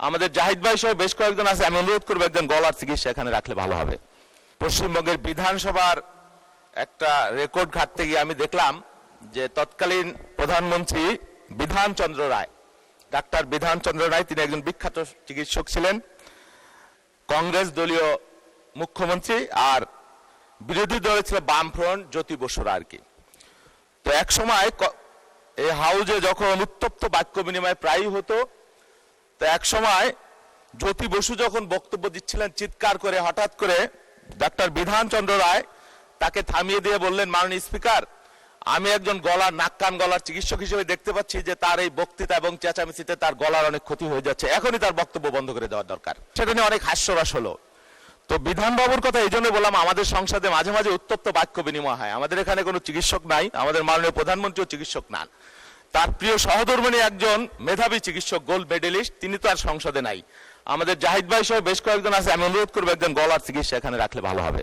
আমাদের জাহিদ ভাই সহ বেশ কয়েকজন আছে, আমি অনুরোধ করবো একজন গলার চিকিৎসা এখানে রাখলে ভালো হবে। পশ্চিমবঙ্গের বিধানসভার একটা রেকর্ড ঘাটতে গিয়ে আমি দেখলাম যে তৎকালীন প্রধানমন্ত্রী বিধানচন্দ্র রায়, ডাক্তার বিধানচন্দ্র রায়, তিনি একজন বিখ্যাত চিকিৎসক ছিলেন, কংগ্রেস দলীয় মুখ্যমন্ত্রী, আর বিরোধী দলে ছিল বামফ্রন্ট জ্যোতি বসুরা আর কি। তো এক সময় এই হাউজে যখন উত্তপ্ত বাক্য বিনিময় প্রায়ই হতো, তো এক সময় জ্যোতি বসু যখন বক্তব্য দিচ্ছিলেন, চিৎকার করে হঠাৎ করে ডাক্তার বিধানচন্দ্র রায় তাকে থামিয়ে দিয়ে বললেন, মাননীয় স্পিকার, আমি একজন গলার নাক কান গলার চিকিৎসক হিসেবে দেখতে পাচ্ছি যে তার এই বক্তৃতা এবং চেঁচামেচিতে তার গলার অনেক ক্ষতি হয়ে যাচ্ছে, এখনই তার বক্তব্য বন্ধ করে দেওয়া দরকার। সেটা নিয়ে অনেক হাস্যরস হলো। তো বিধানবাবুর কথা এই জন্য বললাম, আমাদের সংসদে মাঝে মাঝে উত্তপ্ত বাক্য বিনিময় হয়। আমাদের এখানে কোনো চিকিৎসক নাই, আমাদের মাননীয় প্রধানমন্ত্রীও চিকিৎসক না, তার প্রিয় সহধর্মিণী একজন মেধাবী চিকিৎসক, গোল্ড মেডেলিস্ট, তিনি তো আর সংসদে নাই। আমাদের জাহিদ ভাই সহ বেশ কয়েকজন আছে, আমি অনুরোধ করবো একজন গলার চিকিৎসা এখানে রাখলে ভালো হবে।